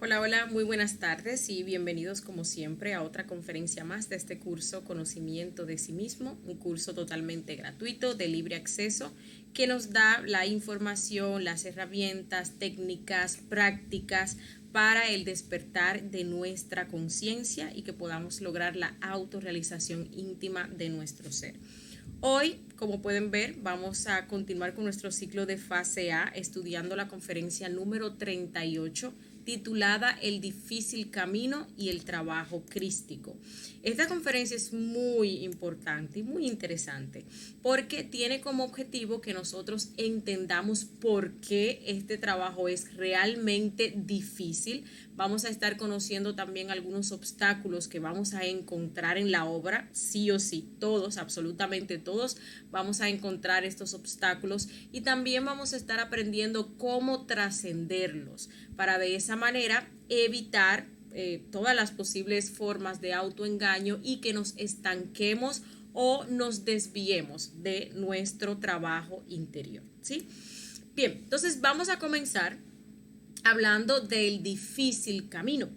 Hola, hola, muy buenas tardes y bienvenidos como siempre a otra conferencia más de este curso Conocimiento de sí mismo, un curso totalmente gratuito, de libre acceso, que nos da la información, las herramientas, técnicas, prácticas para el despertar de nuestra conciencia y que podamos lograr la autorrealización íntima de nuestro ser. Hoy, como pueden ver, vamos a continuar con nuestro ciclo de fase A, estudiando la conferencia número 38, titulada El difícil camino y el trabajo crístico. Esta conferencia es muy importante y muy interesante porque tiene como objetivo que nosotros entendamos por qué este trabajo es realmente difícil. Vamos a estar conociendo también algunos obstáculos que vamos a encontrar en la obra, sí o sí, todos, absolutamente todos, vamos a encontrar estos obstáculos y también vamos a estar aprendiendo cómo trascenderlos para de esa manera evitar todas las posibles formas de autoengaño y que nos estanquemos o nos desviemos de nuestro trabajo interior, ¿sí? Bien, entonces vamos a comenzar hablando del difícil camino.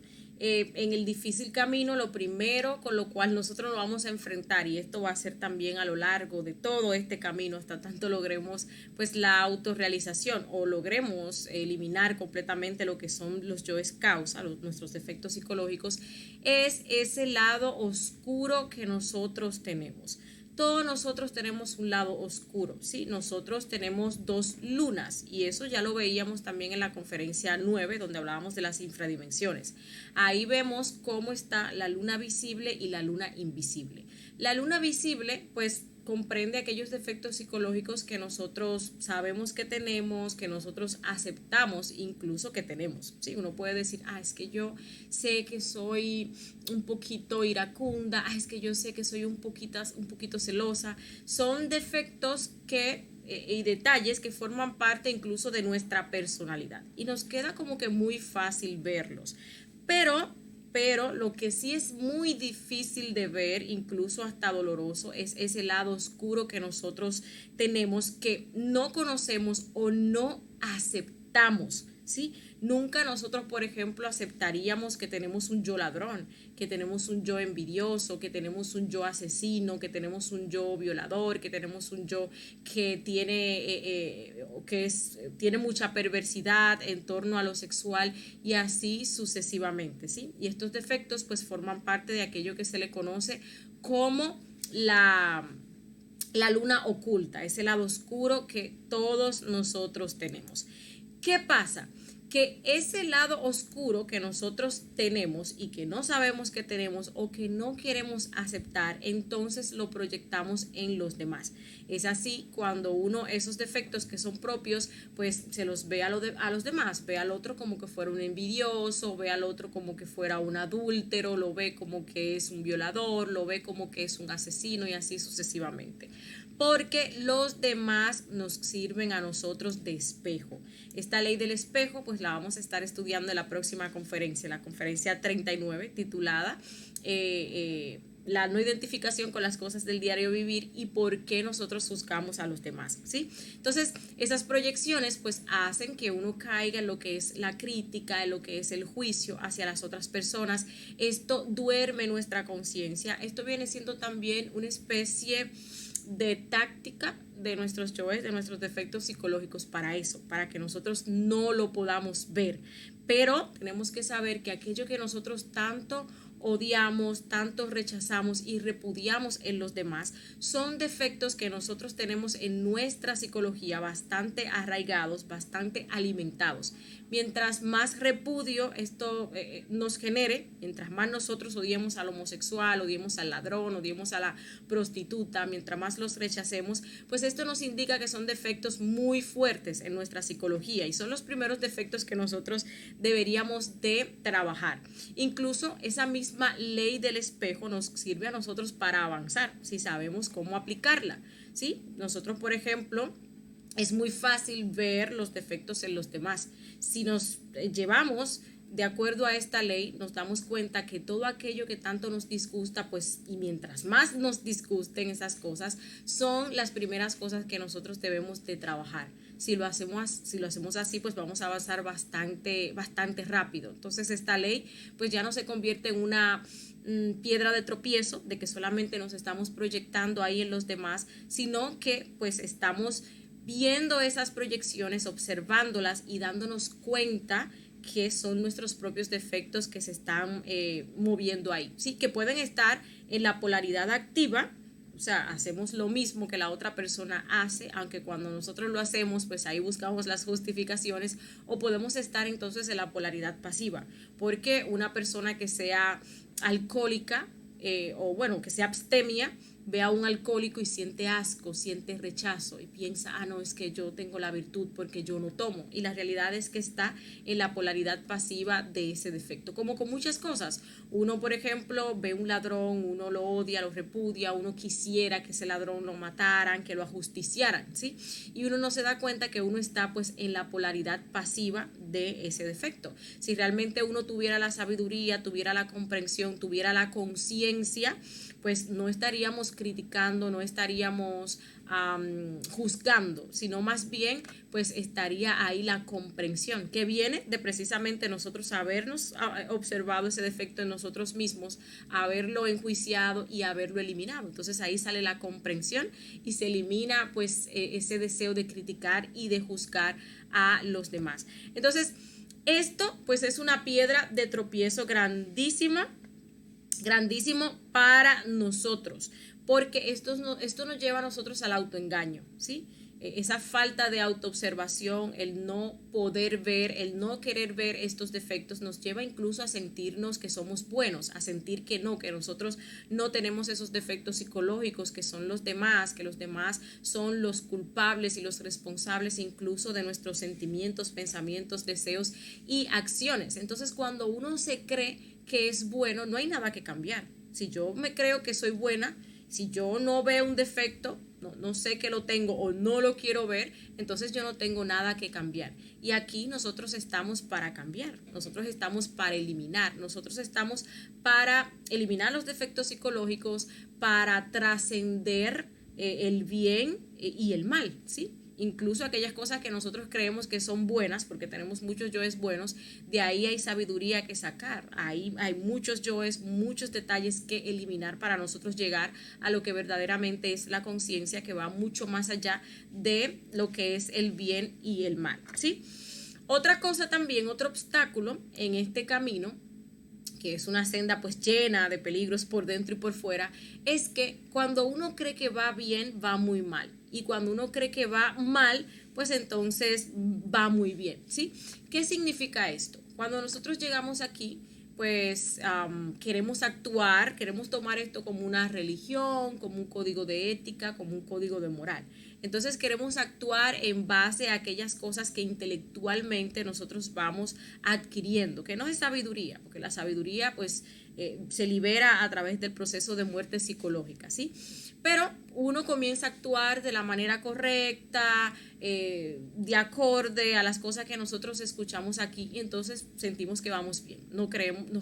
En el difícil camino, lo primero con lo cual nosotros nos vamos a enfrentar, y esto va a ser también a lo largo de todo este camino, hasta tanto logremos pues la autorrealización o logremos eliminar completamente lo que son los yoes causa, nuestros defectos psicológicos, es ese lado oscuro que nosotros tenemos. Todos nosotros tenemos un lado oscuro, ¿sí? Nosotros tenemos dos lunas y eso ya lo veíamos también en la conferencia 9 donde hablábamos de las infradimensiones. Ahí vemos cómo está la luna visible y la luna invisible. La luna visible, pues, comprende aquellos defectos psicológicos que nosotros sabemos que tenemos, que nosotros aceptamos incluso que tenemos. ¿Sí? Uno puede decir, es que yo sé que soy un poquito iracunda, es que yo sé que soy un poquito celosa. Son defectos y detalles que forman parte incluso de nuestra personalidad y nos queda como que muy fácil verlos. Pero lo que sí es muy difícil de ver, incluso hasta doloroso, es ese lado oscuro que nosotros tenemos que no conocemos o no aceptamos, ¿sí? Nunca nosotros, por ejemplo, aceptaríamos que tenemos un yo ladrón, que tenemos un yo envidioso, que tenemos un yo asesino, que tenemos un yo violador, que tenemos un yo que tiene mucha perversidad en torno a lo sexual y así sucesivamente, ¿sí? Y estos defectos pues forman parte de aquello que se le conoce como la luna oculta, ese lado oscuro que todos nosotros tenemos. ¿Qué pasa? Que ese lado oscuro que nosotros tenemos y que no sabemos que tenemos o que no queremos aceptar, entonces lo proyectamos en los demás. Es así cuando uno esos defectos que son propios, pues se los ve a los demás, ve al otro como que fuera un envidioso, ve al otro como que fuera un adúltero, lo ve como que es un violador, lo ve como que es un asesino y así sucesivamente. Porque los demás nos sirven a nosotros de espejo. Esta ley del espejo pues la vamos a estar estudiando en la próxima conferencia, la conferencia 39, titulada la no identificación con las cosas del diario vivir y por qué nosotros juzgamos a los demás, ¿sí? Entonces, esas proyecciones pues hacen que uno caiga en lo que es la crítica, en lo que es el juicio hacia las otras personas. Esto duerme nuestra conciencia. Esto viene siendo también una especie de táctica de nuestros yoes, de nuestros defectos psicológicos para eso, para que nosotros no lo podamos ver. Pero tenemos que saber que aquello que nosotros tanto odiamos, tanto rechazamos y repudiamos en los demás, son defectos que nosotros tenemos en nuestra psicología bastante arraigados, bastante alimentados. Mientras más repudio esto nos genere, mientras más nosotros odiemos al homosexual, odiemos al ladrón, odiemos a la prostituta, mientras más los rechacemos, pues esto nos indica que son defectos muy fuertes en nuestra psicología y son los primeros defectos que nosotros deberíamos de trabajar. Incluso esa misma ley del espejo nos sirve a nosotros para avanzar si sabemos cómo aplicarla, ¿sí? Nosotros, por ejemplo, es muy fácil ver los defectos en los demás. Si nos llevamos de acuerdo a esta ley, nos damos cuenta que todo aquello que tanto nos disgusta, pues, y mientras más nos disgusten esas cosas, son las primeras cosas que nosotros debemos de trabajar. si lo hacemos así, pues vamos a avanzar bastante rápido. Entonces esta ley pues ya no se convierte en una piedra de tropiezo, de que solamente nos estamos proyectando ahí en los demás, sino que pues estamos viendo esas proyecciones, observándolas y dándonos cuenta que son nuestros propios defectos que se están moviendo ahí, ¿sí? Que pueden estar en la polaridad activa, o sea, hacemos lo mismo que la otra persona hace, aunque cuando nosotros lo hacemos, pues ahí buscamos las justificaciones, o podemos estar entonces en la polaridad pasiva, porque una persona que sea alcohólica, o bueno, que sea abstemia, ve a un alcohólico y siente asco, siente rechazo y piensa, no, es que yo tengo la virtud porque yo no tomo. Y la realidad es que está en la polaridad pasiva de ese defecto. Como con muchas cosas. Uno, por ejemplo, ve un ladrón, uno lo odia, lo repudia, uno quisiera que ese ladrón lo mataran, que lo ajusticiaran, ¿sí? Y uno no se da cuenta que uno está pues en la polaridad pasiva de ese defecto. Si realmente uno tuviera la sabiduría, tuviera la comprensión, tuviera la conciencia, pues no estaríamos criticando, no estaríamos juzgando, sino más bien pues estaría ahí la comprensión, que viene de precisamente nosotros habernos observado ese defecto en nosotros mismos, haberlo enjuiciado y haberlo eliminado. Entonces ahí sale la comprensión y se elimina pues ese deseo de criticar y de juzgar a los demás. Entonces esto pues es una piedra de tropiezo grandísimo para nosotros, porque esto nos lleva a nosotros al autoengaño, ¿sí? Esa falta de autoobservación, el no poder ver, el no querer ver estos defectos nos lleva incluso a sentirnos que somos buenos, a sentir que nosotros no tenemos esos defectos psicológicos que son los demás, que los demás son los culpables y los responsables incluso de nuestros sentimientos, pensamientos, deseos y acciones. Entonces cuando uno se cree que es bueno, no hay nada que cambiar. Si yo me creo que soy buena, si yo no veo un defecto, no sé que lo tengo o no lo quiero ver, entonces yo no tengo nada que cambiar. Y aquí nosotros estamos para cambiar, nosotros estamos para eliminar, nosotros estamos para eliminar los defectos psicológicos, para trascender el bien y el mal, ¿sí? Incluso aquellas cosas que nosotros creemos que son buenas, porque tenemos muchos yoes buenos, de ahí hay sabiduría que sacar, ahí hay muchos yoes, muchos detalles que eliminar para nosotros llegar a lo que verdaderamente es la conciencia, que va mucho más allá de lo que es el bien y el mal, ¿sí? Otra cosa también, otro obstáculo en este camino, que es una senda pues llena de peligros por dentro y por fuera, es que cuando uno cree que va bien, va muy mal. Y cuando uno cree que va mal, pues entonces va muy bien, ¿sí? ¿Qué significa esto? Cuando nosotros llegamos aquí, pues queremos actuar, queremos tomar esto como una religión, como un código de ética, como un código de moral. Entonces queremos actuar en base a aquellas cosas que intelectualmente nosotros vamos adquiriendo, que no es sabiduría, porque la sabiduría pues se libera a través del proceso de muerte psicológica, ¿sí? Pero uno comienza a actuar de la manera correcta, de acorde a las cosas que nosotros escuchamos aquí, y entonces sentimos que vamos bien, nos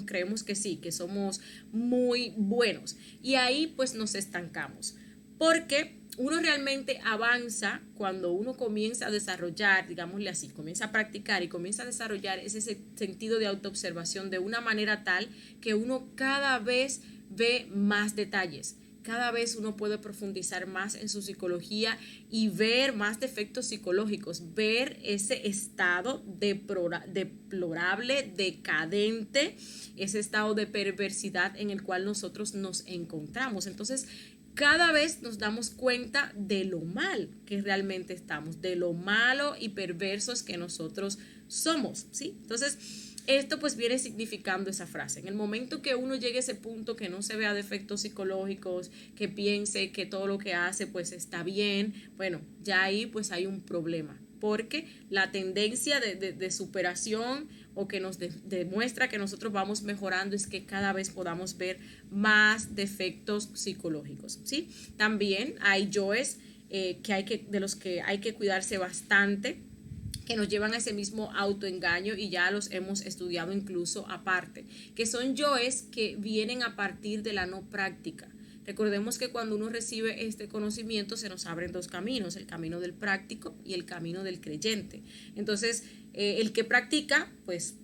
creemos que sí, que somos muy buenos, y ahí pues nos estancamos, porque uno realmente avanza cuando uno comienza a desarrollar, digámosle así, comienza a practicar y comienza a desarrollar ese sentido de autoobservación de una manera tal que uno cada vez ve más detalles. Cada vez uno puede profundizar más en su psicología y ver más defectos psicológicos, ver ese estado deplorable, decadente, ese estado de perversidad en el cual nosotros nos encontramos. Entonces, cada vez nos damos cuenta de lo mal que realmente estamos, de lo malo y perversos que nosotros somos, ¿sí? Entonces, esto pues viene significando esa frase. En el momento que uno llegue a ese punto que no se vea defectos psicológicos, que piense que todo lo que hace pues está bien, bueno, ya ahí pues hay un problema, porque la tendencia de superación o que nos demuestra que nosotros vamos mejorando es que cada vez podamos ver más defectos psicológicos, ¿sí? También hay yoes de los que hay que cuidarse bastante, que nos llevan a ese mismo autoengaño, y ya los hemos estudiado incluso aparte, que son yoes que vienen a partir de la no práctica. Recordemos que cuando uno recibe este conocimiento se nos abren dos caminos, el camino del práctico y el camino del creyente. Entonces, el que practica, pues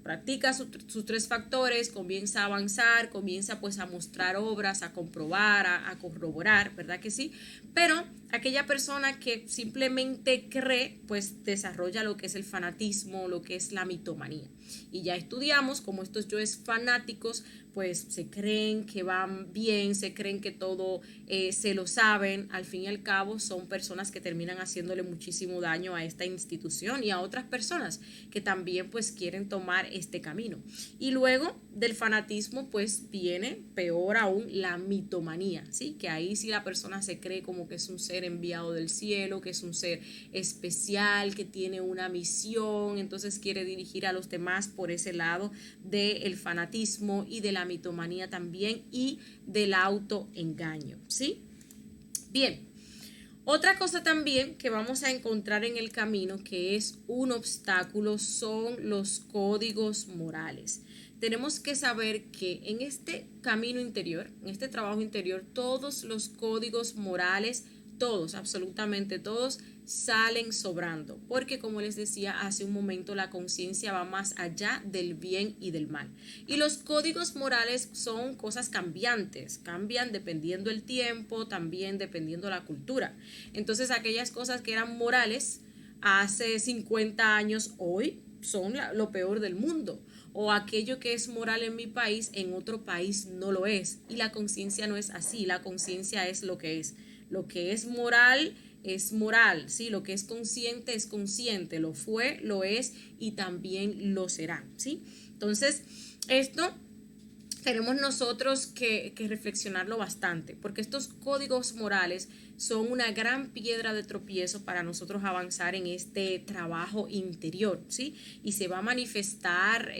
practica sus tres factores, comienza a avanzar, comienza pues a mostrar obras, a comprobar, a corroborar, ¿verdad que sí? Pero aquella persona que simplemente cree, pues desarrolla lo que es el fanatismo, lo que es la mitomanía. Y ya estudiamos cómo estos yoes fanáticos pues se creen que van bien, se creen que todo se lo saben. Al fin y al cabo son personas que terminan haciéndole muchísimo daño a esta institución y a otras personas que también pues quieren tomar este camino. Y luego del fanatismo pues viene peor aún la mitomanía, ¿sí? Que ahí sí la persona se cree como que es un ser enviado del cielo, que es un ser especial, que tiene una misión, entonces quiere dirigir a los demás por ese lado del fanatismo y de la mitomanía también y del autoengaño, ¿sí? Bien, otra cosa también que vamos a encontrar en el camino que es un obstáculo son los códigos morales. Tenemos que saber que en este camino interior, en este trabajo interior, todos los códigos morales, todos, absolutamente todos, salen sobrando, porque como les decía hace un momento, la conciencia va más allá del bien y del mal. Y los códigos morales son cosas cambiantes, cambian dependiendo el tiempo, también dependiendo la cultura. Entonces aquellas cosas que eran morales hace 50 años, hoy son lo peor del mundo. O aquello que es moral en mi país, en otro país no lo es. Y la conciencia no es así, la conciencia es lo que es. Lo que es moral, ¿sí? Lo que es consciente, lo fue, lo es y también lo será, ¿sí? Entonces, esto tenemos nosotros que reflexionarlo bastante, porque estos códigos morales son una gran piedra de tropiezo para nosotros avanzar en este trabajo interior, ¿sí? Y se va a manifestar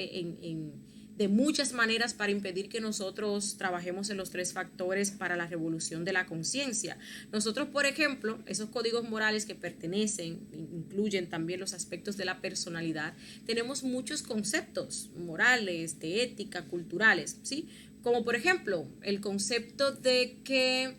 de muchas maneras para impedir que nosotros trabajemos en los tres factores para la revolución de la conciencia. Nosotros, por ejemplo, esos códigos morales que pertenecen, incluyen también los aspectos de la personalidad, tenemos muchos conceptos morales, de ética, culturales, ¿sí? Como por ejemplo, el concepto de que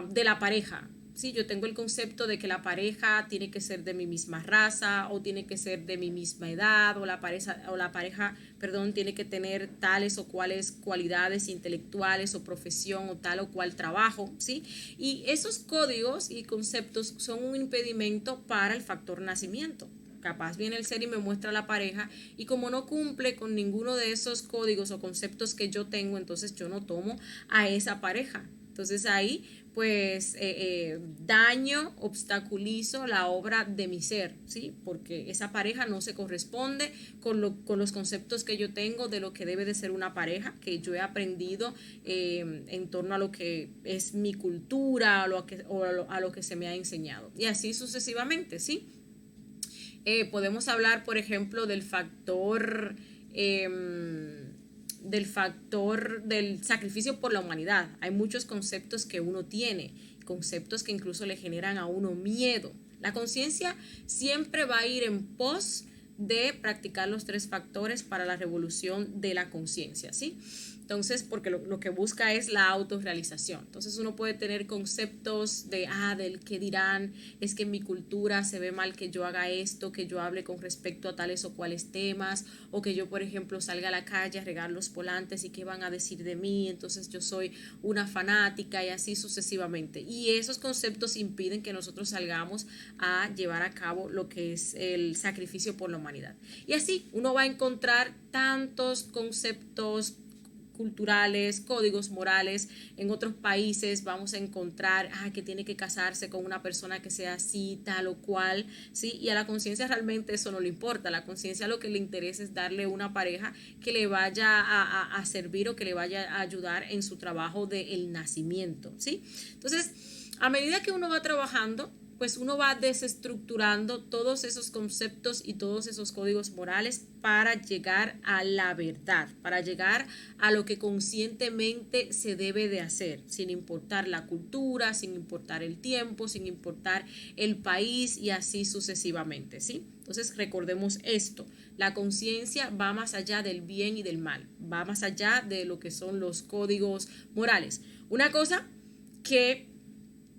de la pareja. Sí, yo tengo el concepto de que la pareja tiene que ser de mi misma raza o tiene que ser de mi misma edad o la pareja, perdón, tiene que tener tales o cuales cualidades intelectuales o profesión o tal o cual trabajo, ¿sí? Y esos códigos y conceptos son un impedimento para el factor nacimiento. Capaz viene el ser y me muestra la pareja y como no cumple con ninguno de esos códigos o conceptos que yo tengo, entonces yo no tomo a esa pareja. Entonces ahí pues daño, obstaculizo la obra de mi ser, ¿sí? Porque esa pareja no se corresponde con los conceptos que yo tengo de lo que debe de ser una pareja, que yo he aprendido en torno a lo que es mi cultura, a lo que se me ha enseñado. Y así sucesivamente, ¿sí? Podemos hablar, por ejemplo, del factor del sacrificio por la humanidad. Hay muchos conceptos que uno tiene, conceptos que incluso le generan a uno miedo. La conciencia siempre va a ir en pos de practicar los tres factores para la revolución de la conciencia, ¿sí? Entonces, porque lo que busca es la autorrealización. Entonces uno puede tener conceptos del que dirán, es que en mi cultura se ve mal que yo haga esto, que yo hable con respecto a tales o cuales temas, o que yo, por ejemplo, salga a la calle a regar los volantes y qué van a decir de mí, entonces yo soy una fanática y así sucesivamente. Y esos conceptos impiden que nosotros salgamos a llevar a cabo lo que es el sacrificio por la humanidad. Y así uno va a encontrar tantos conceptos culturales, códigos morales. En otros países vamos a encontrar que tiene que casarse con una persona que sea así, tal o cual, ¿sí? Y a la conciencia realmente eso no le importa. A la conciencia lo que le interesa es darle una pareja que le vaya a servir o que le vaya a ayudar en su trabajo del nacimiento, ¿sí? Entonces, a medida que uno va trabajando pues uno va desestructurando todos esos conceptos y todos esos códigos morales para llegar a la verdad, para llegar a lo que conscientemente se debe de hacer, sin importar la cultura, sin importar el tiempo, sin importar el país y así sucesivamente, ¿sí? Entonces recordemos esto, la conciencia va más allá del bien y del mal, va más allá de lo que son los códigos morales. Una cosa que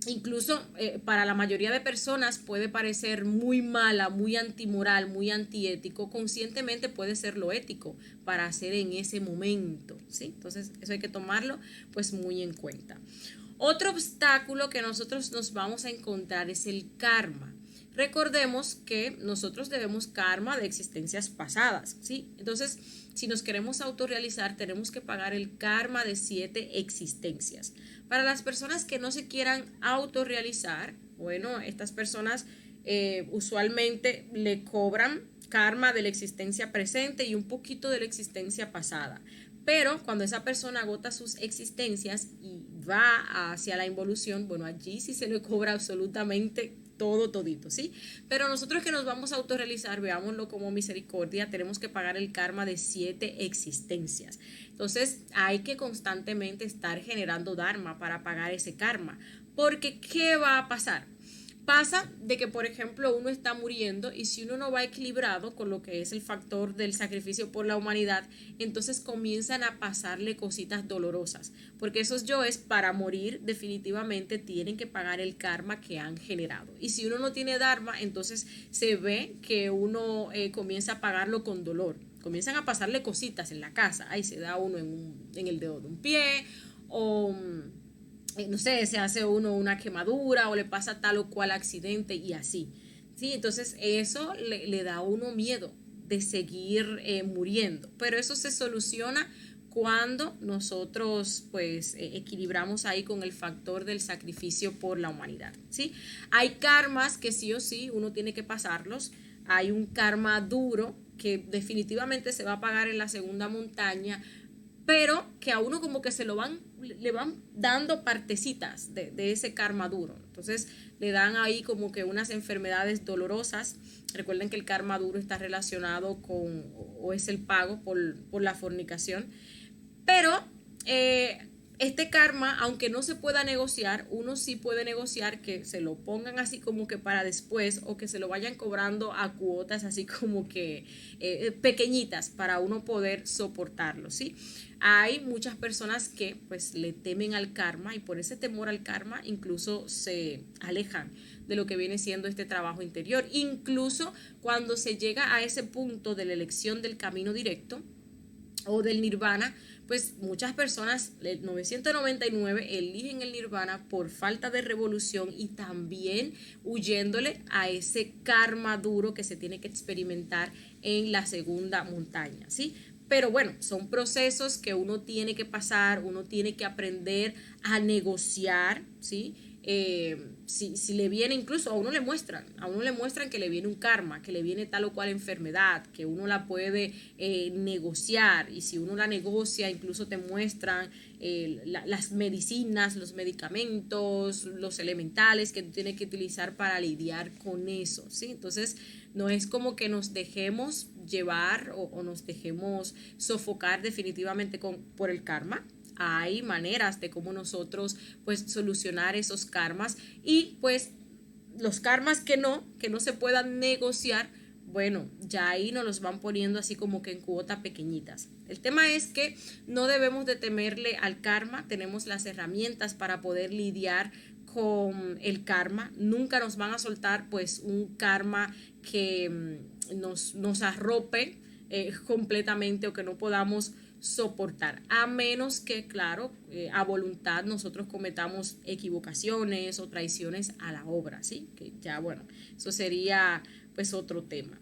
incluso para la mayoría de personas puede parecer muy mala, muy antimoral, muy antiético, conscientemente puede ser lo ético para hacer en ese momento, ¿sí? Entonces eso hay que tomarlo pues muy en cuenta. Otro obstáculo que nosotros nos vamos a encontrar es el karma. Recordemos que nosotros debemos karma de existencias pasadas, ¿sí? Entonces, si nos queremos autorrealizar, tenemos que pagar el karma de 7 existencias. Para las personas que no se quieran autorrealizar, bueno, estas personas usualmente le cobran karma de la existencia presente y un poquito de la existencia pasada. Pero cuando esa persona agota sus existencias y va hacia la involución, bueno, allí sí se le cobra absolutamente todo todito, ¿sí? Pero nosotros que nos vamos a autorrealizar, veámoslo como misericordia, tenemos que pagar el karma de 7 existencias. Entonces hay que constantemente estar generando dharma para pagar ese karma. Porque ¿qué va a pasar? Pasa de que, por ejemplo, uno está muriendo y si uno no va equilibrado con lo que es el factor del sacrificio por la humanidad, entonces comienzan a pasarle cositas dolorosas, porque esos yoes para morir definitivamente tienen que pagar el karma que han generado. Y si uno no tiene dharma, entonces se ve que uno comienza a pagarlo con dolor. Comienzan a pasarle cositas en la casa. Ahí se da uno en el dedo de un pie o no sé, se hace uno una quemadura o le pasa tal o cual accidente y así. ¿Sí? Entonces eso le da a uno miedo de seguir muriendo, pero eso se soluciona cuando nosotros pues equilibramos ahí con el factor del sacrificio por la humanidad, ¿sí? Hay karmas que sí o sí uno tiene que pasarlos, hay un karma duro que definitivamente se va a pagar en la segunda montaña, pero que a uno como que le van dando partecitas de ese karma duro. Entonces le dan ahí como que unas enfermedades dolorosas. Recuerden que el karma duro está relacionado con, o es el pago por la fornicación. Pero este karma, aunque no se pueda negociar, uno sí puede negociar que se lo pongan así como que para después o que se lo vayan cobrando a cuotas así como que pequeñitas para uno poder soportarlo, ¿sí? Hay muchas personas que pues le temen al karma y por ese temor al karma incluso se alejan de lo que viene siendo este trabajo interior. Incluso cuando se llega a ese punto de la elección del camino directo o del nirvana, pues muchas personas, el 999, eligen el nirvana por falta de revolución y también huyéndole a ese karma duro que se tiene que experimentar en la segunda montaña, ¿sí? Pero bueno, son procesos que uno tiene que pasar, uno tiene que aprender a negociar, ¿sí? Si le viene, incluso a uno le muestran que le viene un karma, que le viene tal o cual enfermedad, que uno la puede negociar y si uno la negocia, incluso te muestran las medicinas, los medicamentos, los elementales que tú tienes que utilizar para lidiar con eso, ¿sí? Entonces, no es como que nos dejemos llevar o nos dejemos sofocar definitivamente por el karma. Hay maneras de cómo nosotros pues solucionar esos karmas y pues los karmas que no se puedan negociar, bueno, ya ahí nos los van poniendo así como que en cuotas pequeñitas. El tema es que no debemos de temerle al karma, tenemos las herramientas para poder lidiar con el karma, nunca nos van a soltar pues un karma que nos arrope completamente o que no podamos soportar, a menos que, claro, a voluntad nosotros cometamos equivocaciones o traiciones a la obra, ¿sí? Que ya, bueno, eso sería pues otro tema.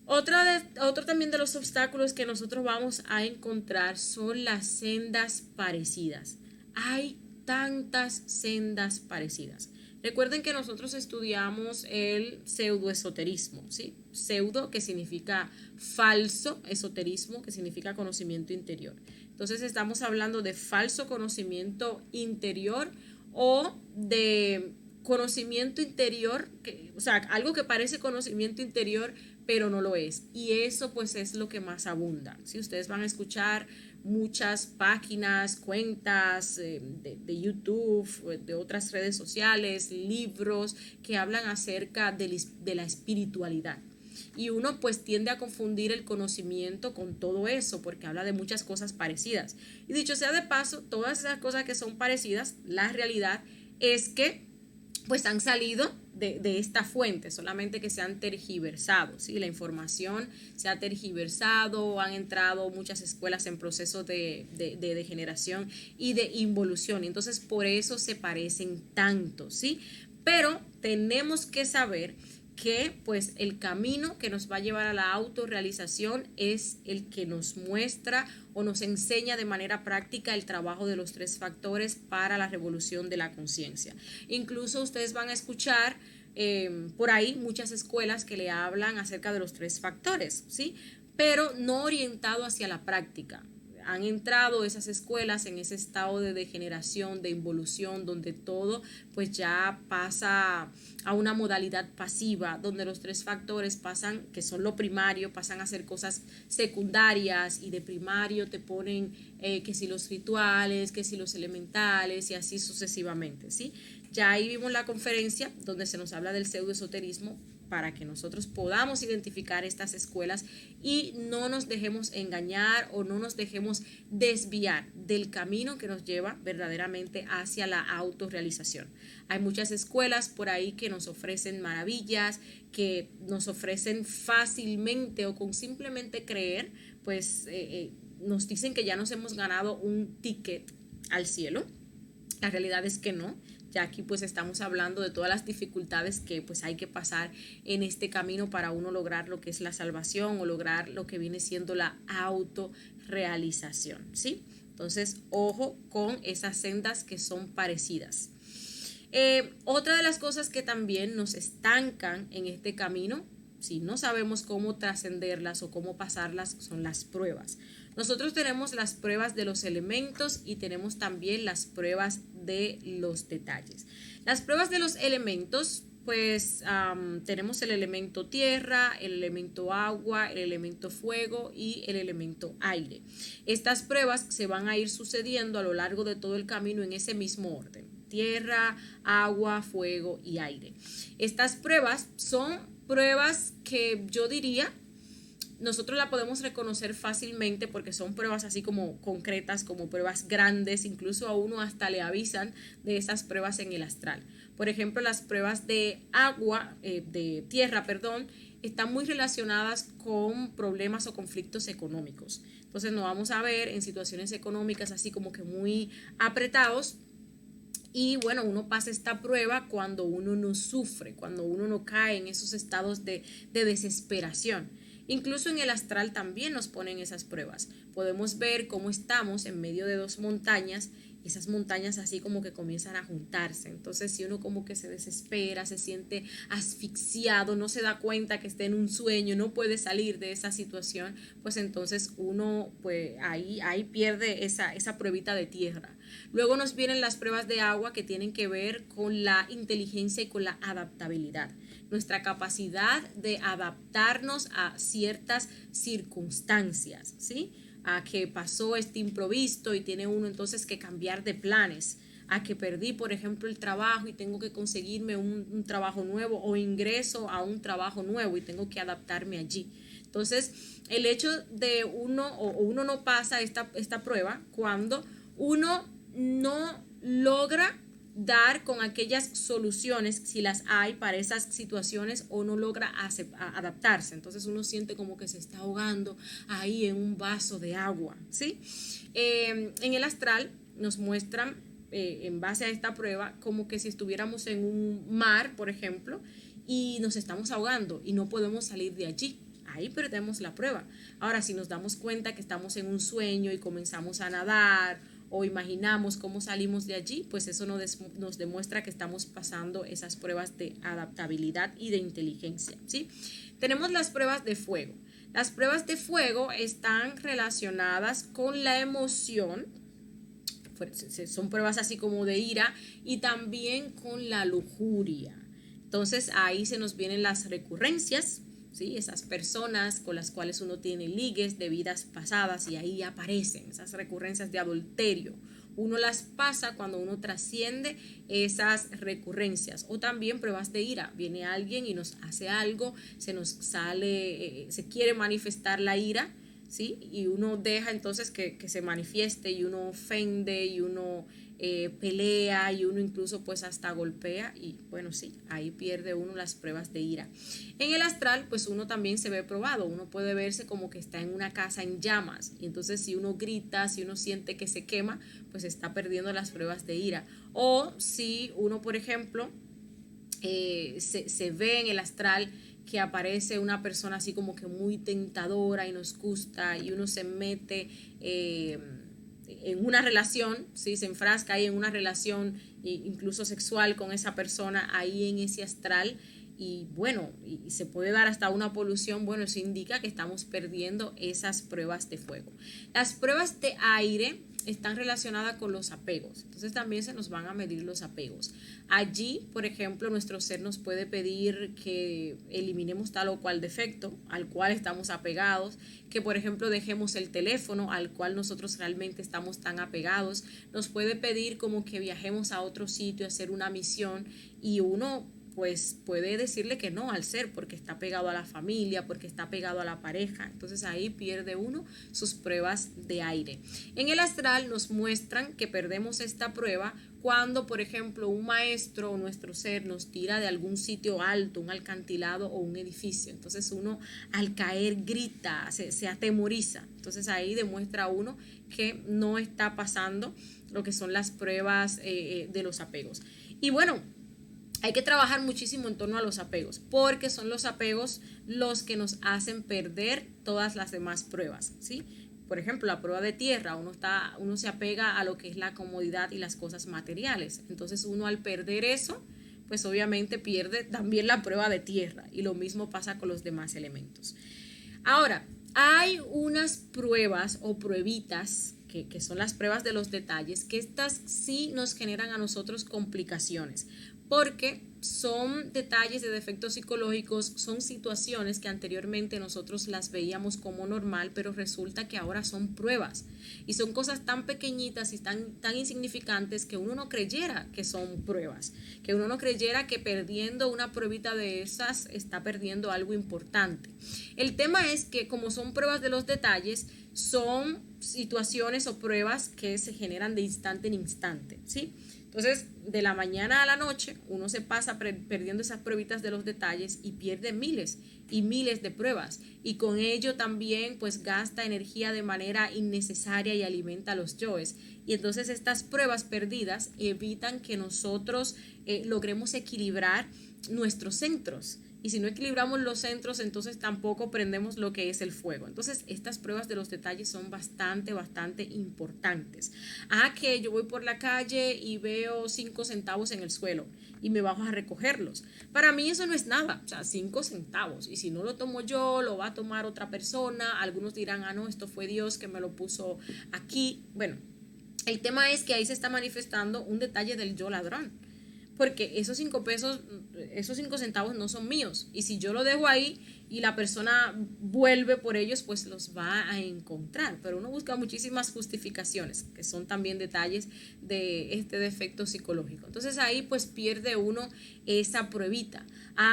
Otro también de los obstáculos que nosotros vamos a encontrar son las sendas parecidas. Hay tantas sendas parecidas. Recuerden que nosotros estudiamos el pseudoesoterismo, ¿sí? Pseudo, que significa falso, esoterismo, que significa conocimiento interior. Entonces estamos hablando de falso conocimiento interior o de conocimiento interior, o sea, algo que parece conocimiento interior, pero no lo es. Y eso pues es lo que más abunda. Si ustedes van a escuchar muchas páginas, cuentas de YouTube, de otras redes sociales, libros que hablan acerca de la espiritualidad. Y uno pues tiende a confundir el conocimiento con todo eso porque habla de muchas cosas parecidas. Y dicho sea de paso, todas esas cosas que son parecidas, la realidad es que pues han salido de esta fuente, solamente que se han tergiversado, ¿sí? La información se ha tergiversado, han entrado muchas escuelas en proceso de degeneración y de involución, entonces por eso se parecen tanto, ¿sí? Pero tenemos que saber que pues el camino que nos va a llevar a la autorrealización es el que nos muestra o nos enseña de manera práctica el trabajo de los 3 factores para la revolución de la conciencia. Incluso ustedes van a escuchar por ahí muchas escuelas que le hablan acerca de los 3 factores, ¿sí? Pero no orientado hacia la práctica. Han entrado esas escuelas en ese estado de degeneración, de involución, donde todo pues ya pasa a una modalidad pasiva, donde los 3 factores pasan, que son lo primario, pasan a ser cosas secundarias, y de primario te ponen que si los rituales, que si los elementales y así sucesivamente, ¿sí? Ya ahí vimos la conferencia donde se nos habla del pseudoesoterismo, para que nosotros podamos identificar estas escuelas y no nos dejemos engañar o no nos dejemos desviar del camino que nos lleva verdaderamente hacia la autorrealización. Hay muchas escuelas por ahí que nos ofrecen maravillas, que nos ofrecen fácilmente o con simplemente creer, pues nos dicen que ya nos hemos ganado un ticket al cielo. La realidad es que no. Ya aquí pues estamos hablando de todas las dificultades que pues hay que pasar en este camino para uno lograr lo que es la salvación o lograr lo que viene siendo la autorrealización, ¿sí? Entonces, ojo con esas sendas que son parecidas. Otra de las cosas que también nos estancan en este camino, si no sabemos cómo trascenderlas o cómo pasarlas, son las pruebas. Nosotros tenemos las pruebas de los elementos y tenemos también las pruebas de los detalles. Las pruebas de los elementos, pues tenemos el elemento tierra, el elemento agua, el elemento fuego y el elemento aire. Estas pruebas se van a ir sucediendo a lo largo de todo el camino en ese mismo orden: tierra, agua, fuego y aire. Estas pruebas son pruebas que yo diría nosotros la podemos reconocer fácilmente porque son pruebas así como concretas, como pruebas grandes. Incluso a uno hasta le avisan de esas pruebas en el astral. Por ejemplo, las pruebas de agua, de tierra, perdón, están muy relacionadas con problemas o conflictos económicos. Entonces nos vamos a ver en situaciones económicas así como que muy apretados. Y bueno, uno pasa esta prueba cuando uno no sufre, cuando uno no cae en esos estados de desesperación. Incluso en el astral también nos ponen esas pruebas. Podemos ver cómo estamos en medio de 2 montañas, y esas montañas así como que comienzan a juntarse. Entonces, si uno como que se desespera, se siente asfixiado, no se da cuenta que está en un sueño, no puede salir de esa situación, pues entonces uno pues ahí pierde esa pruebita de tierra. Luego nos vienen las pruebas de agua, que tienen que ver con la inteligencia y con la adaptabilidad. Nuestra capacidad de adaptarnos a ciertas circunstancias, ¿sí? A que pasó este imprevisto y tiene uno entonces que cambiar de planes, a que perdí, por ejemplo, el trabajo y tengo que conseguirme un trabajo nuevo, o ingreso a un trabajo nuevo y tengo que adaptarme allí. Entonces, el hecho de uno no pasa esta prueba cuando uno no logra dar con aquellas soluciones, si las hay para esas situaciones, o no logra adaptarse. Entonces uno siente como que se está ahogando ahí en un vaso de agua, ¿sí? En el astral nos muestran, en base a esta prueba, como que si estuviéramos en un mar, por ejemplo, y nos estamos ahogando y no podemos salir de allí. Ahí perdemos la prueba. Ahora, si nos damos cuenta que estamos en un sueño y comenzamos a nadar, o imaginamos cómo salimos de allí, pues eso nos demuestra que estamos pasando esas pruebas de adaptabilidad y de inteligencia, ¿sí? Tenemos las pruebas de fuego. Las pruebas de fuego están relacionadas con la emoción son pruebas así como de ira, y también con la lujuria. Entonces ahí se nos vienen las recurrencias, ¿sí? Esas personas con las cuales uno tiene ligues de vidas pasadas, y ahí aparecen esas recurrencias de adulterio. Uno las pasa cuando uno trasciende esas recurrencias. O también pruebas de ira. Viene alguien y nos hace algo, se nos sale, se quiere manifestar la ira, ¿sí? Y uno deja entonces que se manifieste, y uno ofende, y uno pelea, y uno incluso pues hasta golpea, y bueno, sí, ahí pierde uno las pruebas de ira. En el astral pues uno también se ve probado, uno puede verse como que está en una casa en llamas, y entonces si uno grita, si uno siente que se quema, pues está perdiendo las pruebas de ira. O si uno, por ejemplo, se ve en el astral que aparece una persona así como que muy tentadora y nos gusta, y uno se mete en una relación, ¿sí? Se enfrasca ahí en una relación incluso sexual con esa persona ahí en ese astral, y bueno, y se puede dar hasta una polución. Bueno, eso indica que estamos perdiendo esas pruebas de fuego. Las pruebas de aire están relacionadas con los apegos, entonces también se nos van a medir los apegos. Allí, por ejemplo, nuestro ser nos puede pedir que eliminemos tal o cual defecto al cual estamos apegados, que por ejemplo dejemos el teléfono al cual nosotros realmente estamos tan apegados. Nos puede pedir como que viajemos a otro sitio a hacer una misión, y uno pues puede decirle que no al ser, porque está pegado a la familia, porque está pegado a la pareja. Entonces ahí pierde uno sus pruebas de aire. En el astral nos muestran que perdemos esta prueba cuando, por ejemplo, un maestro o nuestro ser nos tira de algún sitio alto, un acantilado o un edificio. Entonces uno al caer grita, se atemoriza. Entonces ahí demuestra uno que no está pasando lo que son las pruebas de los apegos. Y bueno, hay que trabajar muchísimo en torno a los apegos, porque son los apegos los que nos hacen perder todas las demás pruebas, ¿sí? Por ejemplo, la prueba de tierra, uno se apega a lo que es la comodidad y las cosas materiales. Entonces uno al perder eso, pues obviamente pierde también la prueba de tierra, y lo mismo pasa con los demás elementos. Ahora, hay unas pruebas o pruebitas que son las pruebas de los detalles, que estas sí nos generan a nosotros complicaciones, porque son detalles de defectos psicológicos, son situaciones que anteriormente nosotros las veíamos como normal, pero resulta que ahora son pruebas, y son cosas tan pequeñitas y tan insignificantes que uno no creyera que son pruebas, que uno no creyera que perdiendo una pruebita de esas está perdiendo algo importante. El tema es que como son pruebas de los detalles, son situaciones o pruebas que se generan de instante en instante, ¿sí? Entonces, de la mañana a la noche, uno se pasa perdiendo esas pruebitas de los detalles, y pierde miles y miles de pruebas. Y con ello también, pues, gasta energía de manera innecesaria y alimenta a los yoes. Y entonces estas pruebas perdidas evitan que nosotros logremos equilibrar nuestros centros. Y si no equilibramos los centros, entonces tampoco prendemos lo que es el fuego. Entonces, estas pruebas de los detalles son bastante importantes. Que yo voy por la calle y veo 5 centavos en el suelo y me bajo a recogerlos. Para mí eso no es nada, o sea, 5 centavos. Y si no lo tomo yo, lo va a tomar otra persona. Algunos dirán, no, esto fue Dios que me lo puso aquí. Bueno, el tema es que ahí se está manifestando un detalle del yo ladrón, porque esos 5 pesos, esos 5 centavos no son míos, y si yo lo dejo ahí y la persona vuelve por ellos, pues los va a encontrar. Pero uno busca muchísimas justificaciones, que son también detalles de este defecto psicológico. Entonces ahí pues pierde uno esa pruebita.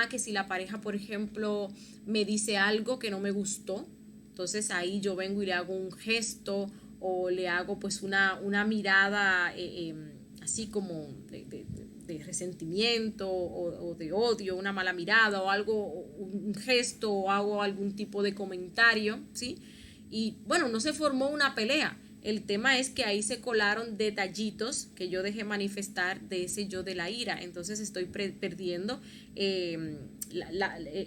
Que si la pareja, por ejemplo, me dice algo que no me gustó, entonces ahí yo vengo y le hago un gesto, o le hago pues una mirada así como de resentimiento o de odio, una mala mirada o algo, un gesto, o hago algún tipo de comentario, ¿sí? Y bueno, no se formó una pelea. El tema es que ahí se colaron detallitos que yo dejé manifestar de ese yo de la ira. Entonces estoy perdiendo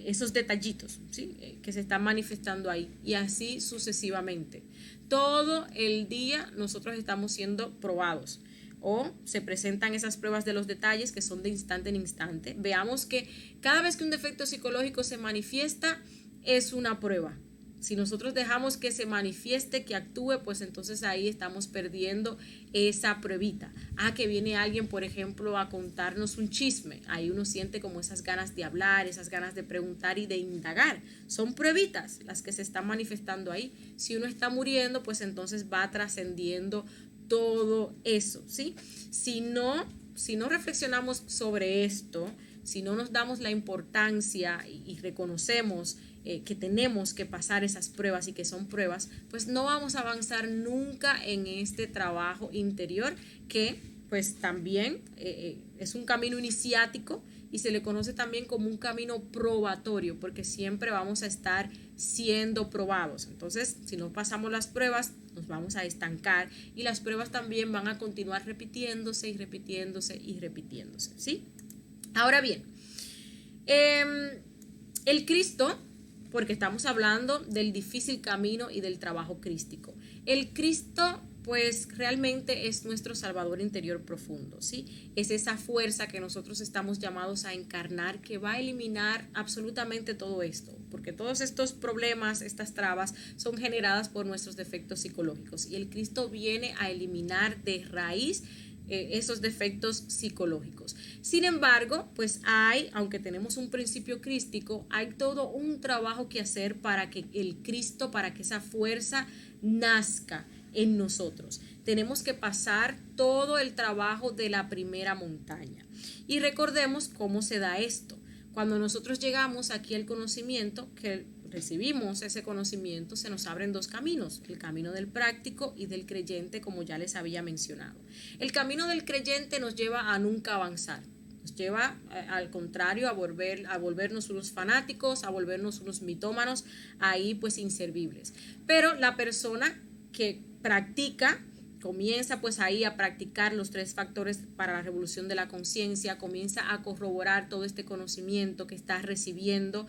esos detallitos, ¿sí? Que se están manifestando ahí, y así sucesivamente. Todo el día nosotros estamos siendo probados, o se presentan esas pruebas de los detalles que son de instante en instante. Veamos que cada vez que un defecto psicológico se manifiesta es una prueba. Si nosotros dejamos que se manifieste, que actúe, pues entonces ahí estamos perdiendo esa pruebita. Que viene alguien, por ejemplo, a contarnos un chisme. Ahí uno siente como esas ganas de hablar, esas ganas de preguntar y de indagar. Son pruebitas las que se están manifestando ahí. Si uno está muriendo, pues entonces va trascendiendo todo eso, ¿sí? Si no reflexionamos sobre esto, si no nos damos la importancia y reconocemos que tenemos que pasar esas pruebas y que son pruebas, pues no vamos a avanzar nunca en este trabajo interior que pues también es un camino iniciático y se le conoce también como un camino probatorio, porque siempre vamos a estar siendo probados. Entonces, si no pasamos las pruebas, nos vamos a estancar y las pruebas también van a continuar repitiéndose y repitiéndose y repitiéndose, ¿sí? Ahora bien, el Cristo, porque estamos hablando del difícil camino y del trabajo crístico. El Cristo, pues realmente es nuestro Salvador interior profundo, ¿sí? Es esa fuerza que nosotros estamos llamados a encarnar que va a eliminar absolutamente todo esto, porque todos estos problemas, estas trabas, son generadas por nuestros defectos psicológicos y el Cristo viene a eliminar de raíz esos defectos psicológicos. Sin embargo, pues aunque tenemos un principio crístico, hay todo un trabajo que hacer para que el Cristo, para que esa fuerza nazca en nosotros. Tenemos que pasar todo el trabajo de la primera montaña. Y recordemos cómo se da esto. Cuando nosotros llegamos aquí al conocimiento, que recibimos ese conocimiento, se nos abren dos caminos, el camino del práctico y del creyente, como ya les había mencionado. El camino del creyente nos lleva a nunca avanzar, nos lleva al contrario a volvernos unos fanáticos, a volvernos unos mitómanos, ahí pues inservibles. Pero la persona que practica, comienza pues ahí a practicar los 3 factores para la revolución de la conciencia, comienza a corroborar todo este conocimiento que está recibiendo,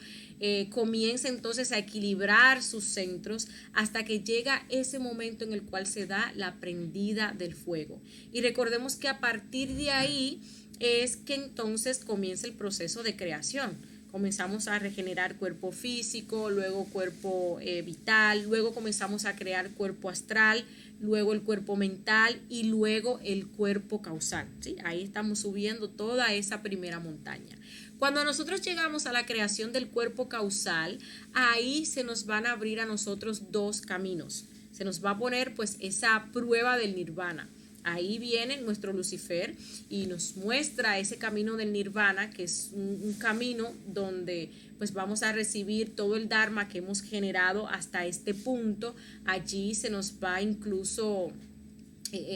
comienza entonces a equilibrar sus centros hasta que llega ese momento en el cual se da la prendida del fuego. Y recordemos que a partir de ahí es que entonces comienza el proceso de creación. Comenzamos a regenerar cuerpo físico, luego cuerpo vital, luego comenzamos a crear cuerpo astral, luego el cuerpo mental y luego el cuerpo causal, ¿sí? Ahí estamos subiendo toda esa primera montaña. Cuando nosotros llegamos a la creación del cuerpo causal, ahí se nos van a abrir a nosotros 2 caminos. Se nos va a poner pues esa prueba del nirvana. Ahí viene nuestro Lucifer y nos muestra ese camino del nirvana, que es un camino donde pues vamos a recibir todo el dharma que hemos generado hasta este punto. Allí se nos va incluso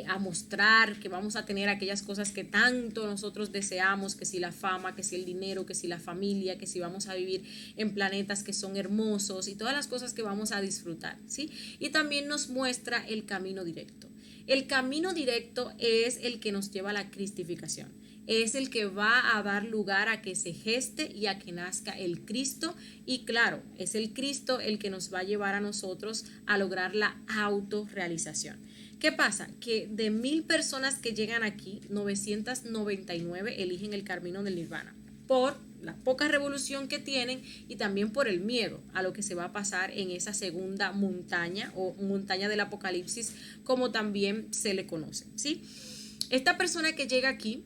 a mostrar que vamos a tener aquellas cosas que tanto nosotros deseamos, que si la fama, que si el dinero, que si la familia, que si vamos a vivir en planetas que son hermosos y todas las cosas que vamos a disfrutar, ¿sí? Y también nos muestra el camino directo. El camino directo es el que nos lleva a la cristificación. Es el que va a dar lugar a que se geste y a que nazca el Cristo. Y claro, es el Cristo el que nos va a llevar a nosotros a lograr la autorrealización. ¿Qué pasa? Que de 1000 personas que llegan aquí, 999 eligen el camino del nirvana por la poca revolución que tienen y también por el miedo a lo que se va a pasar en esa segunda montaña o montaña del apocalipsis, como también se le conoce, ¿sí? Esta persona que llega aquí,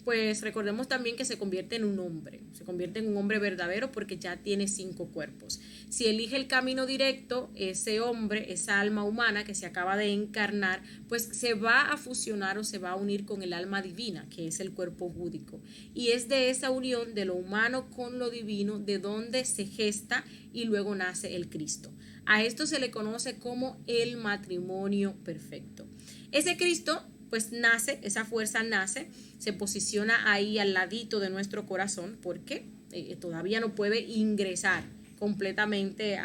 pues recordemos también que se convierte en un hombre, se convierte en un hombre verdadero porque ya tiene 5 cuerpos. Si elige el camino directo, ese hombre, esa alma humana que se acaba de encarnar, pues se va a fusionar o se va a unir con el alma divina, que es el cuerpo búdico. Y es de esa unión de lo humano con lo divino de donde se gesta y luego nace el Cristo. A esto se le conoce como el matrimonio perfecto. Ese Cristo pues nace, esa fuerza nace, se posiciona ahí al ladito de nuestro corazón porque todavía no puede ingresar completamente,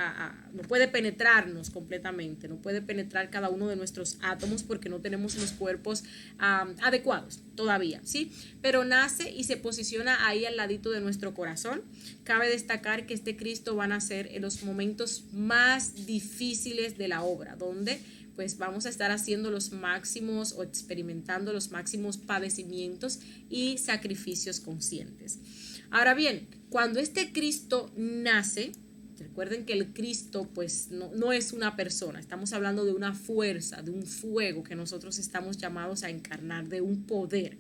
no puede penetrarnos completamente, no puede penetrar cada uno de nuestros átomos porque no tenemos los cuerpos adecuados todavía, ¿sí? Pero nace y se posiciona ahí al ladito de nuestro corazón. Cabe destacar que este Cristo va a nacer en los momentos más difíciles de la obra, donde pues vamos a estar haciendo los máximos o experimentando los máximos padecimientos y sacrificios conscientes. Ahora bien, cuando este Cristo nace, Recuerden que el Cristo pues no es una persona, estamos hablando de una fuerza, de un fuego que nosotros estamos llamados a encarnar, de un poder.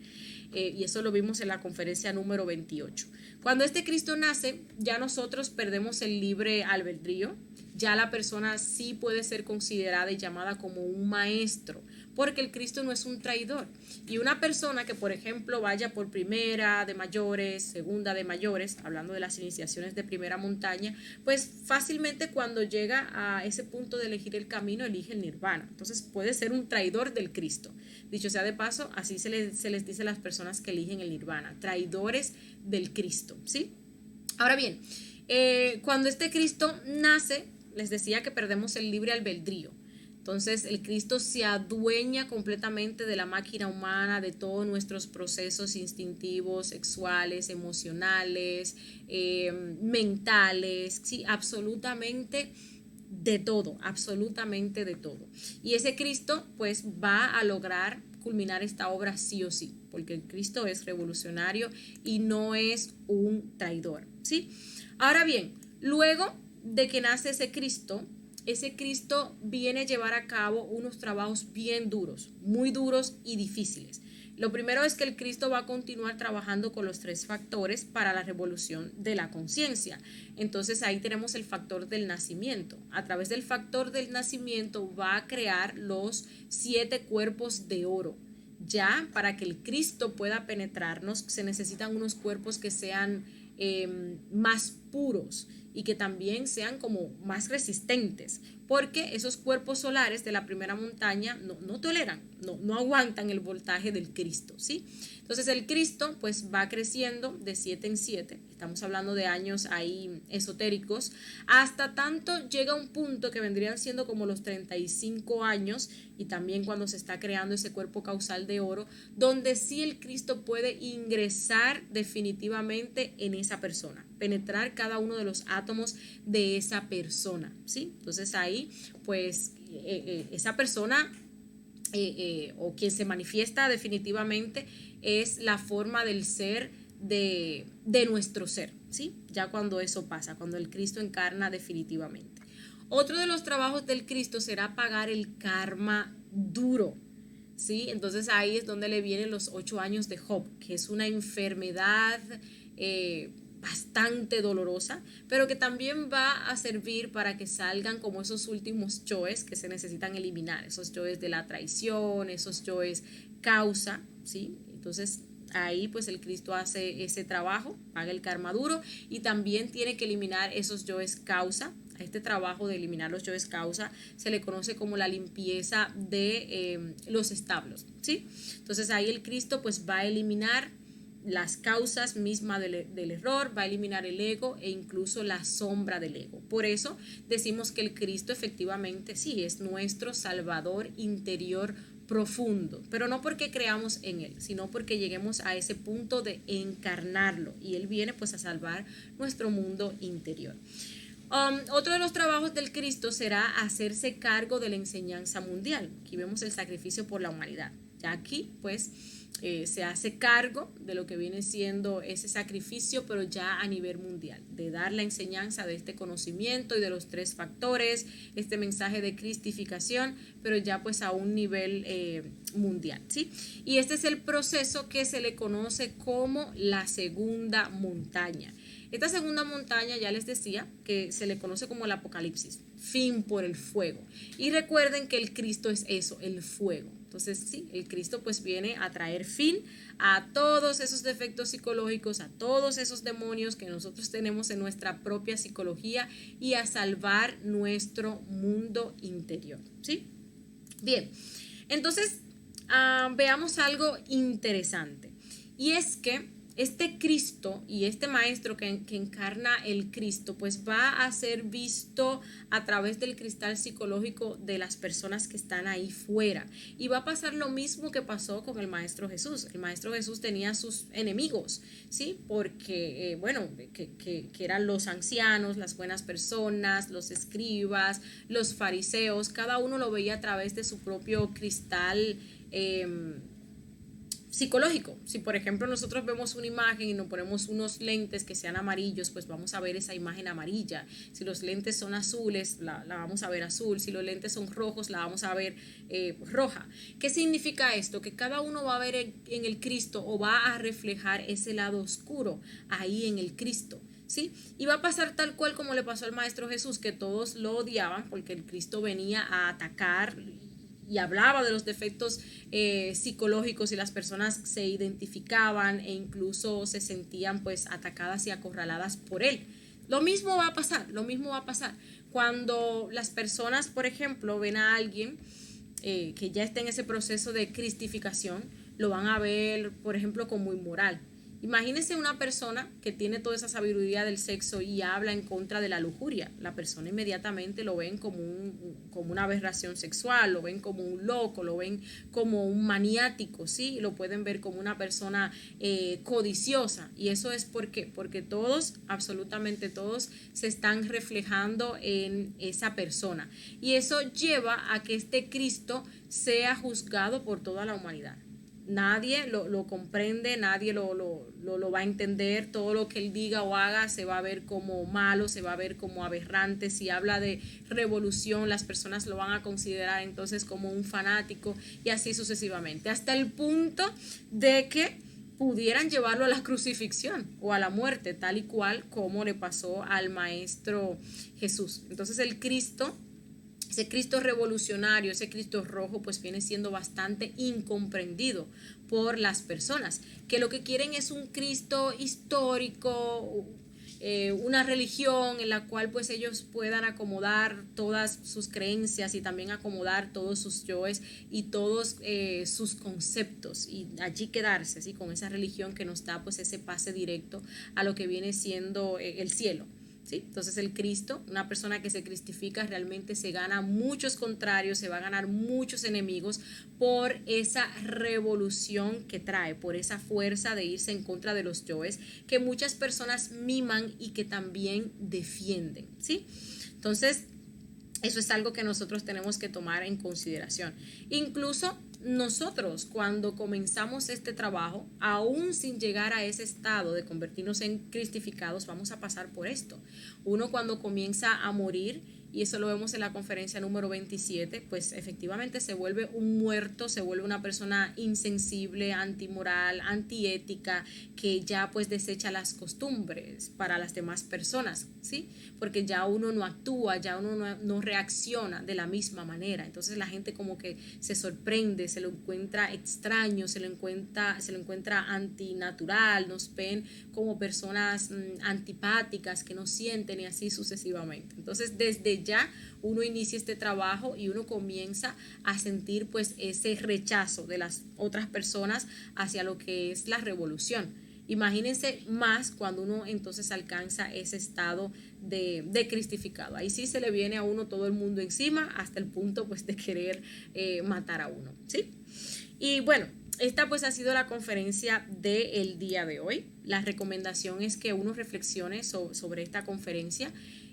Y eso lo vimos en la conferencia número 28. Cuando este Cristo nace, ya nosotros perdemos el libre albedrío, ya la persona sí puede ser considerada y llamada como un maestro, porque el Cristo no es un traidor. Y una persona que, por ejemplo, vaya por primera de mayores, segunda de mayores, hablando de las iniciaciones de primera montaña, pues fácilmente cuando llega a ese punto de elegir el camino, elige el nirvana. Entonces puede ser un traidor del Cristo. Dicho sea de paso, así se les dice a las personas que eligen el nirvana, traidores del Cristo, ¿sí? Ahora bien, cuando este Cristo nace, les decía que perdemos el libre albedrío. Entonces el Cristo se adueña completamente de la máquina humana, de todos nuestros procesos instintivos, sexuales, emocionales, mentales, sí, absolutamente de todo, absolutamente de todo. Y ese Cristo pues va a lograr culminar esta obra sí o sí, porque el Cristo es revolucionario y no es un traidor, ¿sí? Ahora bien, luego de que nace ese Cristo viene a llevar a cabo unos trabajos bien duros, muy duros y difíciles. Lo primero es que el Cristo va a continuar trabajando con los 3 factores para la revolución de la conciencia. Entonces ahí tenemos el factor del nacimiento. A través del factor del nacimiento va a crear los 7 cuerpos de oro. Ya para que el Cristo pueda penetrarnos se necesitan unos cuerpos que sean más puros y que también sean como más resistentes, porque esos cuerpos solares de la primera montaña no toleran, no aguantan el voltaje del Cristo, ¿sí? Entonces el Cristo pues va creciendo de 7 en 7, estamos hablando de años ahí esotéricos, hasta tanto llega un punto que vendrían siendo como los 35 años, y también cuando se está creando ese cuerpo causal de oro, donde sí el Cristo puede ingresar definitivamente en esa persona, penetrar cada uno de los átomos de esa persona, ¿sí? Entonces ahí pues esa persona o quien se manifiesta definitivamente es la forma del ser de nuestro ser, ¿sí? Ya cuando eso pasa, cuando el Cristo encarna definitivamente. Otro de los trabajos del Cristo será pagar el karma duro, ¿sí? Entonces ahí es donde le vienen los 8 años de Job, que es una enfermedad bastante dolorosa, pero que también va a servir para que salgan como esos últimos yoes que se necesitan eliminar, esos yoes de la traición, esos yoes causa, ¿sí? Entonces ahí pues el Cristo hace ese trabajo, paga el karma duro y también tiene que eliminar esos yoes causa. A este trabajo de eliminar los yoes causa se le conoce como la limpieza de los establos, ¿sí? Entonces ahí el Cristo pues va a eliminar las causas mismas del error, va a eliminar el ego e incluso la sombra del ego. Por eso decimos que el Cristo efectivamente sí es nuestro Salvador interior profundo, pero no porque creamos en Él, sino porque lleguemos a ese punto de encarnarlo y Él viene pues a salvar nuestro mundo interior. Otro de los trabajos del Cristo será hacerse cargo de la enseñanza mundial. Aquí vemos el sacrificio por la humanidad. Ya aquí pues se hace cargo de lo que viene siendo ese sacrificio, pero ya a nivel mundial, de dar la enseñanza de este conocimiento y de los 3 factores, este mensaje de cristificación, pero ya pues a un nivel mundial, ¿sí? Y este es el proceso que se le conoce como la segunda montaña. Esta segunda montaña ya les decía que se le conoce como el Apocalipsis, fin por el fuego. Y recuerden que el Cristo es eso, el fuego. Entonces, sí, el Cristo pues viene a traer fin a todos esos defectos psicológicos, a todos esos demonios que nosotros tenemos en nuestra propia psicología y a salvar nuestro mundo interior, ¿sí? Bien, entonces veamos algo interesante y es que este Cristo y este maestro que encarna el Cristo pues va a ser visto a través del cristal psicológico de las personas que están ahí fuera y va a pasar lo mismo que pasó con el maestro Jesús. El maestro Jesús tenía sus enemigos, ¿sí? Porque que eran los ancianos, las buenas personas, los escribas, los fariseos, cada uno lo veía a través de su propio cristal psicológico. Si por ejemplo nosotros vemos una imagen y nos ponemos unos lentes que sean amarillos, pues vamos a ver esa imagen amarilla. Si los lentes son azules, la vamos a ver azul. Si los lentes son rojos, la vamos a ver roja. ¿Qué significa esto? Que cada uno va a ver en el Cristo, o va a reflejar ese lado oscuro ahí en el Cristo. ¿Sí? Y va a pasar tal cual como le pasó al Maestro Jesús, que todos lo odiaban porque el Cristo venía a atacar y hablaba de los defectos psicológicos, y las personas se identificaban e incluso se sentían pues atacadas y acorraladas por él. Lo mismo va a pasar cuando las personas, por ejemplo, ven a alguien que ya está en ese proceso de cristificación. Lo van a ver, por ejemplo, como inmoral. Imagínense una persona que tiene toda esa sabiduría del sexo y habla en contra de la lujuria. La persona inmediatamente lo ven como una aberración sexual, lo ven como un loco, lo ven como un maniático, ¿sí? Lo pueden ver como una persona codiciosa. Y eso es porque todos, absolutamente todos, se están reflejando en esa persona. Y eso lleva a que este Cristo sea juzgado por toda la humanidad. Nadie lo comprende, nadie lo va a entender. Todo lo que él diga o haga se va a ver como malo, se va a ver como aberrante. Si habla de revolución, las personas lo van a considerar entonces como un fanático, y así sucesivamente, hasta el punto de que pudieran llevarlo a la crucifixión o a la muerte, tal y cual como le pasó al Maestro Jesús. Entonces el Cristo, ese Cristo revolucionario, ese Cristo rojo, pues viene siendo bastante incomprendido por las personas, que lo que quieren es un Cristo histórico, una religión en la cual pues ellos puedan acomodar todas sus creencias y también acomodar todos sus yoes y todos sus conceptos, y allí quedarse así con esa religión que nos da pues ese pase directo a lo que viene siendo el cielo. ¿Sí? Entonces el Cristo, una persona que se cristifica, realmente se gana muchos contrarios, se va a ganar muchos enemigos por esa revolución que trae, por esa fuerza de irse en contra de los yoes que muchas personas miman y que también defienden. ¿Sí? Entonces eso es algo que nosotros tenemos que tomar en consideración. Incluso nosotros, cuando comenzamos este trabajo, aún sin llegar a ese estado de convertirnos en cristificados, vamos a pasar por esto. Uno, cuando comienza a morir, y eso lo vemos en la conferencia número 27, pues efectivamente se vuelve un muerto, se vuelve una persona insensible, antimoral, antiética, que ya pues desecha las costumbres para las demás personas, ¿sí? Porque ya uno no actúa, ya uno no reacciona de la misma manera. Entonces la gente como que se sorprende, se lo encuentra extraño, se lo encuentra antinatural, nos ven como personas antipáticas, que no sienten, y así sucesivamente. Entonces desde ya uno inicia este trabajo y uno comienza a sentir pues ese rechazo de las otras personas hacia lo que es la revolución. Imagínense más cuando uno entonces alcanza ese estado de cristificado. Ahí sí se le viene a uno todo el mundo encima, hasta el punto pues de querer matar a uno, ¿sí? Y bueno, esta pues ha sido la conferencia del día de hoy. La recomendación es que uno reflexione sobre esta conferencia,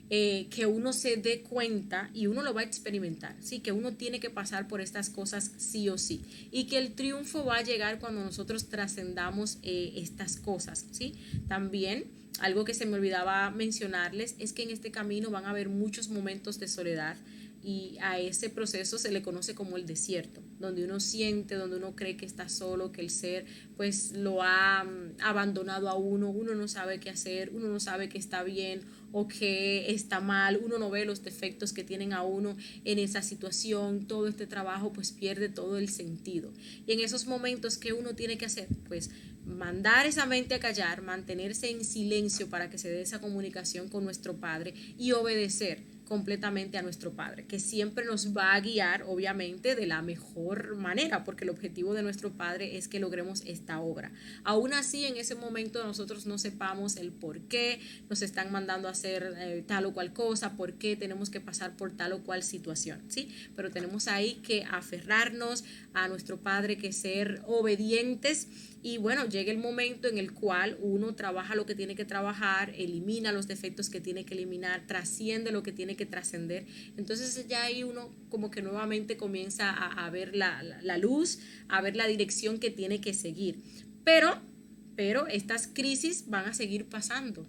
que uno se dé cuenta, y uno lo va a experimentar, ¿sí? Que uno tiene que pasar por estas cosas sí o sí, y que el triunfo va a llegar cuando nosotros trascendamos estas cosas, ¿sí? También algo que se me olvidaba mencionarles es que en este camino van a haber muchos momentos de soledad, y a ese proceso se le conoce como el desierto, donde uno siente, donde uno cree que está solo, que el ser pues lo ha abandonado a uno no sabe qué hacer, uno no sabe qué está bien o qué está mal, uno no ve los defectos que tienen a uno en esa situación. Todo este trabajo pues pierde todo el sentido, y en esos momentos, ¿qué uno tiene que hacer? Pues mandar esa mente a callar, mantenerse en silencio para que se dé esa comunicación con nuestro Padre, y obedecer completamente a nuestro Padre, que siempre nos va a guiar, obviamente, de la mejor manera, porque el objetivo de nuestro Padre es que logremos esta obra. Aún así, en ese momento nosotros no sepamos el por qué nos están mandando a hacer tal o cual cosa, por qué tenemos que pasar por tal o cual situación, ¿sí? Pero tenemos ahí que aferrarnos a nuestro Padre, que ser obedientes. Y bueno, llega el momento en el cual uno trabaja lo que tiene que trabajar, elimina los defectos que tiene que eliminar, trasciende lo que tiene que que trascender. Entonces ya ahí uno como que nuevamente comienza a ver la luz, a ver la dirección que tiene que seguir. Pero estas crisis van a seguir pasando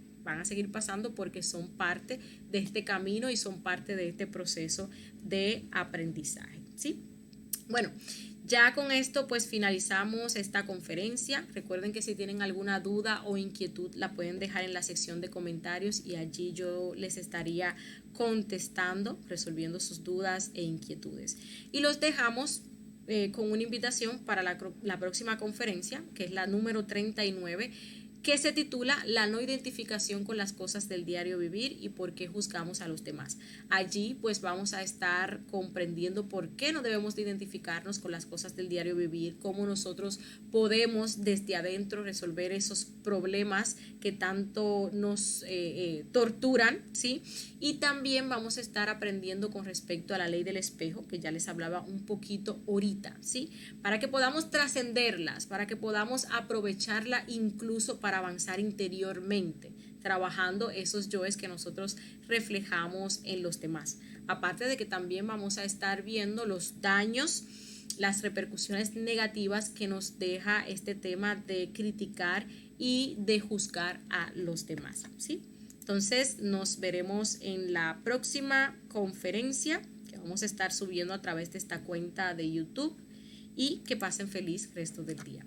porque son parte de este camino y son parte de este proceso de aprendizaje, ¿sí? Bueno, ya con esto pues finalizamos esta conferencia. Recuerden que si tienen alguna duda o inquietud la pueden dejar en la sección de comentarios y allí yo les estaría contestando, resolviendo sus dudas e inquietudes. Y los dejamos con una invitación para la próxima conferencia, que es la número 39, que se titula La no identificación con las cosas del diario vivir y por qué juzgamos a los demás. Allí pues vamos a estar comprendiendo por qué no debemos de identificarnos con las cosas del diario vivir, cómo nosotros podemos desde adentro resolver esos problemas que tanto nos torturan, ¿sí? Y también vamos a estar aprendiendo con respecto a la ley del espejo, que ya les hablaba un poquito ahorita, ¿sí? Para que podamos trascenderlas, para que podamos aprovecharla incluso para avanzar interiormente, trabajando esos yoes que nosotros reflejamos en los demás. Aparte de que también vamos a estar viendo los daños, las repercusiones negativas que nos deja este tema de criticar y de juzgar a los demás, ¿sí? Entonces nos veremos en la próxima conferencia que vamos a estar subiendo a través de esta cuenta de YouTube y que pasen feliz resto del día.